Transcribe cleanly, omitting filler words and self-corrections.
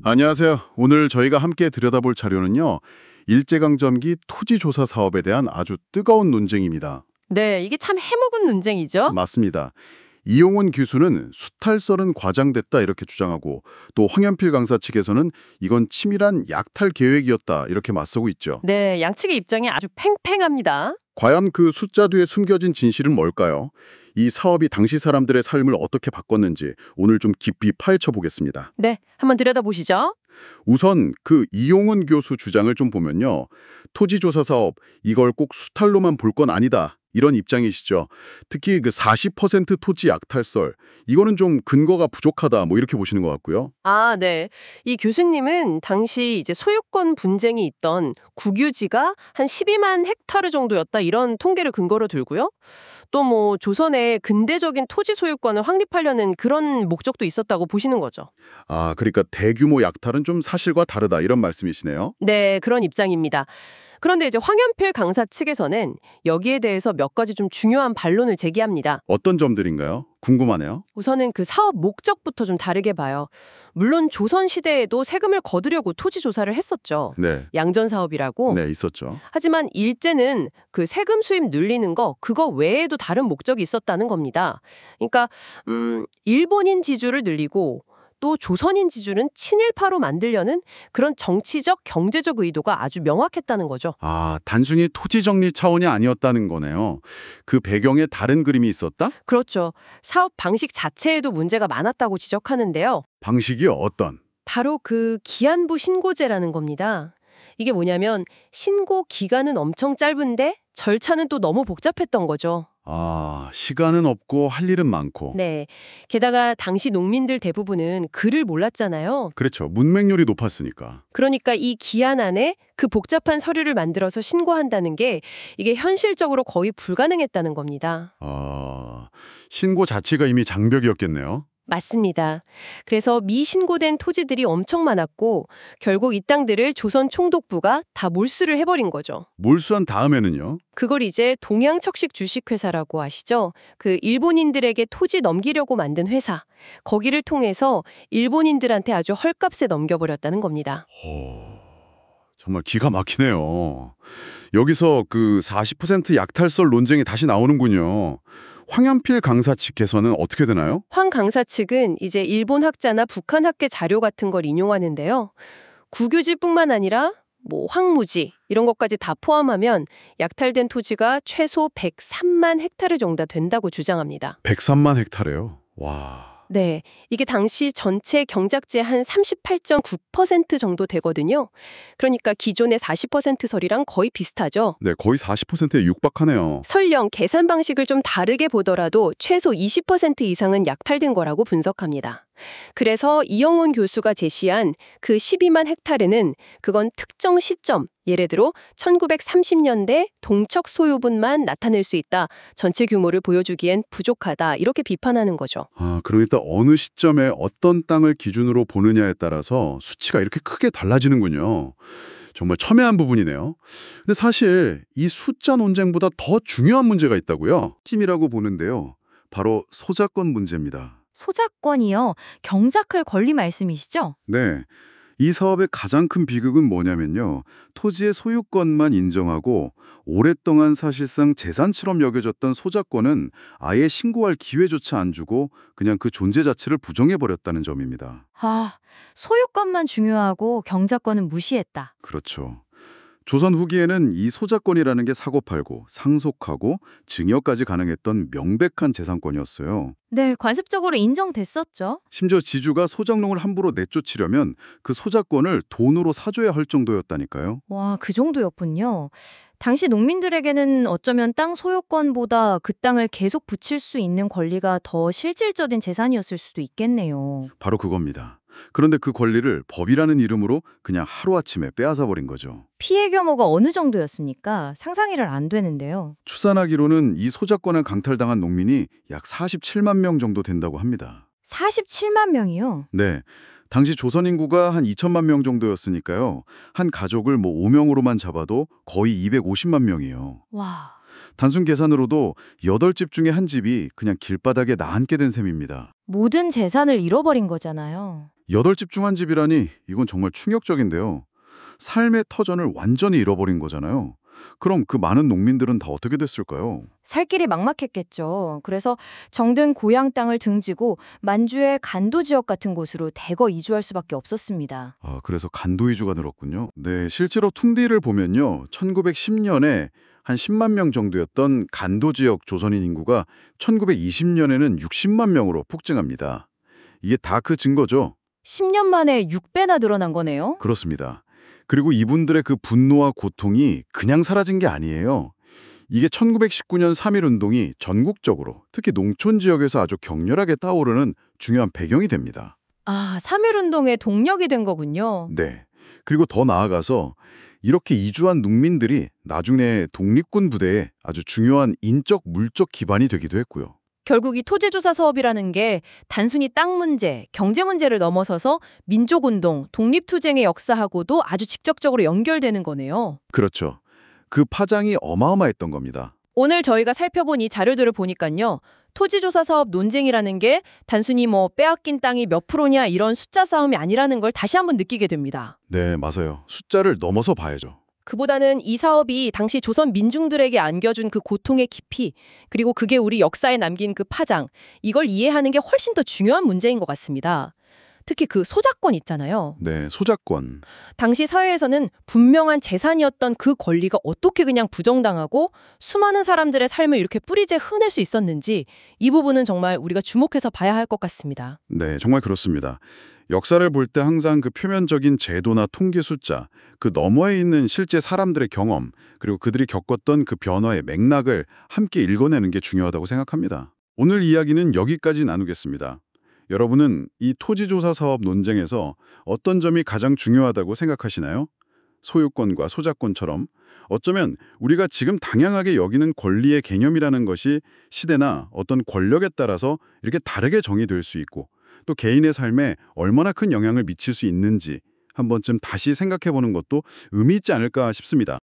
안녕하세요. 오늘 저희가 함께 들여다볼 자료는요. 일제강점기 토지조사 사업에 대한 아주 뜨거운 논쟁입니다. 네, 이게 참 해묵은 논쟁이죠. 맞습니다. 이용훈 교수는 수탈설은 과장됐다 이렇게 주장하고 또 황현필 강사 측에서는 이건 치밀한 약탈 계획이었다 이렇게 맞서고 있죠. 네, 양측의 입장이 아주 팽팽합니다. 과연 그 숫자 뒤에 숨겨진 진실은 뭘까요? 이 사업이 당시 사람들의 삶을 어떻게 바꿨는지 오늘 좀 깊이 파헤쳐 보겠습니다. 네, 한번 들여다보시죠. 우선 그 이용훈 교수 주장을 좀 보면요. 토지조사 사업 이걸 꼭 수탈로만 볼 건 아니다. 이런 입장이시죠. 특히 그 40% 토지 약탈설 이거는 좀 근거가 부족하다 뭐 이렇게 보시는 것 같고요. 아, 네. 이 교수님은 당시 이제 소유권 분쟁이 있던 국유지가 한 12만 헥타르 정도였다 이런 통계를 근거로 들고요. 또 뭐 조선의 근대적인 토지 소유권을 확립하려는 그런 목적도 있었다고 보시는 거죠. 아, 그러니까 대규모 약탈은 좀 사실과 다르다 이런 말씀이시네요. 네, 그런 입장입니다. 그런데 이제 황현필 강사 측에서는 여기에 대해서 몇 가지 좀 중요한 반론을 제기합니다. 어떤 점들인가요? 궁금하네요. 우선은 그 사업 목적부터 좀 다르게 봐요. 물론 조선 시대에도 세금을 거두려고 토지 조사를 했었죠. 네. 양전 사업이라고. 네, 있었죠. 하지만 일제는 그 세금 수입 늘리는 거 그거 외에도 다른 목적이 있었다는 겁니다. 그러니까 일본인 지주를 늘리고 또 조선인 지주는 친일파로 만들려는 그런 정치적 경제적 의도가 아주 명확했다는 거죠. 아, 단순히 토지 정리 차원이 아니었다는 거네요. 그 배경에 다른 그림이 있었다? 그렇죠. 사업 방식 자체에도 문제가 많았다고 지적하는데요. 방식이 어떤? 바로 그 기한부 신고제라는 겁니다. 이게 뭐냐면 신고 기간은 엄청 짧은데 절차는 또 너무 복잡했던 거죠. 아, 시간은 없고 할 일은 많고. 네. 게다가 당시 농민들 대부분은 글을 몰랐잖아요. 그렇죠. 문맹률이 높았으니까. 그러니까 이 기한 안에 그 복잡한 서류를 만들어서 신고한다는 게 이게 현실적으로 거의 불가능했다는 겁니다. 아, 신고 자체가 이미 장벽이었겠네요. 맞습니다. 그래서 미신고된 토지들이 엄청 많았고 결국 이 땅들을 조선 총독부가 다 몰수를 해버린 거죠. 몰수한 다음에는요? 그걸 이제 동양척식 주식회사라고 아시죠? 그 일본인들에게 토지 넘기려고 만든 회사. 거기를 통해서 일본인들한테 아주 헐값에 넘겨버렸다는 겁니다. 정말 기가 막히네요. 여기서 그 40% 약탈설 논쟁이 다시 나오는군요. 황현필 강사 측에서는 어떻게 되나요? 황 강사 측은 이제 일본 학자나 북한 학계 자료 같은 걸 인용하는데요. 국유지뿐만 아니라 뭐 황무지 이런 것까지 다 포함하면 약탈된 토지가 최소 103만 헥타르 정도 된다고 주장합니다. 103만 헥타르요. 와. 네, 이게 당시 전체 경작지의 한 38.9% 정도 되거든요. 그러니까 기존의 40% 설이랑 거의 비슷하죠. 네, 거의 40%에 육박하네요. 설령 계산 방식을 좀 다르게 보더라도 최소 20% 이상은 약탈된 거라고 분석합니다. 그래서 이영훈 교수가 제시한 그 12만 헥타르는 그건 특정 시점, 예를 들어 1930년대 동척 소유분만 나타낼 수 있다. 전체 규모를 보여주기엔 부족하다. 이렇게 비판하는 거죠. 아, 그러니까 어느 시점에 어떤 땅을 기준으로 보느냐에 따라서 수치가 이렇게 크게 달라지는군요. 정말 첨예한 부분이네요. 근데 사실 이 숫자 논쟁보다 더 중요한 문제가 있다고요. 찜이라고 보는데요. 바로 소작권 문제입니다. 소작권이요. 경작할 권리 말씀이시죠? 네. 이 사업의 가장 큰 비극은 뭐냐면요. 토지의 소유권만 인정하고 오랫동안 사실상 재산처럼 여겨졌던 소작권은 아예 신고할 기회조차 안 주고 그냥 그 존재 자체를 부정해버렸다는 점입니다. 아, 소유권만 중요하고 경작권은 무시했다. 그렇죠. 조선 후기에는 이 소작권이라는 게 사고팔고 상속하고 증여까지 가능했던 명백한 재산권이었어요. 네, 관습적으로 인정됐었죠. 심지어 지주가 소작농을 함부로 내쫓으려면 그 소작권을 돈으로 사줘야 할 정도였다니까요. 와, 그 정도였군요. 당시 농민들에게는 어쩌면 땅 소유권보다 그 땅을 계속 붙일 수 있는 권리가 더 실질적인 재산이었을 수도 있겠네요. 바로 그겁니다. 그런데 그 권리를 법이라는 이름으로 그냥 하루아침에 빼앗아버린 거죠. 피해 규모가 어느 정도였습니까? 상상이 안 되는데요. 추산하기로는 이 소작권을 강탈당한 농민이 약 47만 명 정도 된다고 합니다. 47만 명이요? 네. 당시 조선 인구가 한 2천만 명 정도였으니까요. 한 가족을 뭐 5명으로만 잡아도 거의 250만 명이에요. 와, 단순 계산으로도 8집 중에 한 집이 그냥 길바닥에 나앉게 된 셈입니다. 모든 재산을 잃어버린 거잖아요. 8집중 한 집이라니 이건 정말 충격적인데요. 삶의 터전을 완전히 잃어버린 거잖아요. 그럼 그 많은 농민들은 다 어떻게 됐을까요? 살 길이 막막했겠죠. 그래서 정든 고향 땅을 등지고 만주의 간도 지역 같은 곳으로 대거 이주할 수밖에 없었습니다. 아, 그래서 간도 이주가 늘었군요. 네, 실제로 퉁디를 보면요. 1910년에 한 10만 명 정도였던 간도 지역 조선인 인구가 1920년에는 60만 명으로 폭증합니다. 이게 다 그 증거죠? 10년 만에 6배나 늘어난 거네요. 그렇습니다. 그리고 이분들의 그 분노와 고통이 그냥 사라진 게 아니에요. 이게 1919년 3.1운동이 전국적으로 특히 농촌 지역에서 아주 격렬하게 떠오르는 중요한 배경이 됩니다. 아, 3.1운동의 동력이 된 거군요. 네. 그리고 더 나아가서 이렇게 이주한 농민들이 나중에 독립군 부대에 아주 중요한 인적, 물적 기반이 되기도 했고요. 결국 이 토지조사 사업이라는 게 단순히 땅 문제, 경제 문제를 넘어서서 민족운동, 독립투쟁의 역사하고도 아주 직접적으로 연결되는 거네요. 그렇죠. 그 파장이 어마어마했던 겁니다. 오늘 저희가 살펴본 이 자료들을 보니까요. 토지조사 사업 논쟁이라는 게 단순히 빼앗긴 땅이 몇 프로냐 이런 숫자 싸움이 아니라는 걸 다시 한번 느끼게 됩니다. 네, 맞아요. 숫자를 넘어서 봐야죠. 그보다는 이 사업이 당시 조선 민중들에게 안겨준 그 고통의 깊이, 그리고 그게 우리 역사에 남긴 그 파장, 이걸 이해하는 게 훨씬 더 중요한 문제인 것 같습니다. 특히 그 소작권 있잖아요. 네, 소작권. 당시 사회에서는 분명한 재산이었던 그 권리가 어떻게 그냥 부정당하고 수많은 사람들의 삶을 이렇게 뿌리째 흔들 수 있었는지 이 부분은 정말 우리가 주목해서 봐야 할 것 같습니다. 네, 정말 그렇습니다. 역사를 볼 때 항상 그 표면적인 제도나 통계 숫자, 그 너머에 있는 실제 사람들의 경험, 그리고 그들이 겪었던 그 변화의 맥락을 함께 읽어내는 게 중요하다고 생각합니다. 오늘 이야기는 여기까지 나누겠습니다. 여러분은 이 토지조사 사업 논쟁에서 어떤 점이 가장 중요하다고 생각하시나요? 소유권과 소작권처럼 어쩌면 우리가 지금 당연하게 여기는 권리의 개념이라는 것이 시대나 어떤 권력에 따라서 이렇게 다르게 정의될 수 있고 또 개인의 삶에 얼마나 큰 영향을 미칠 수 있는지 한 번쯤 다시 생각해 보는 것도 의미 있지 않을까 싶습니다.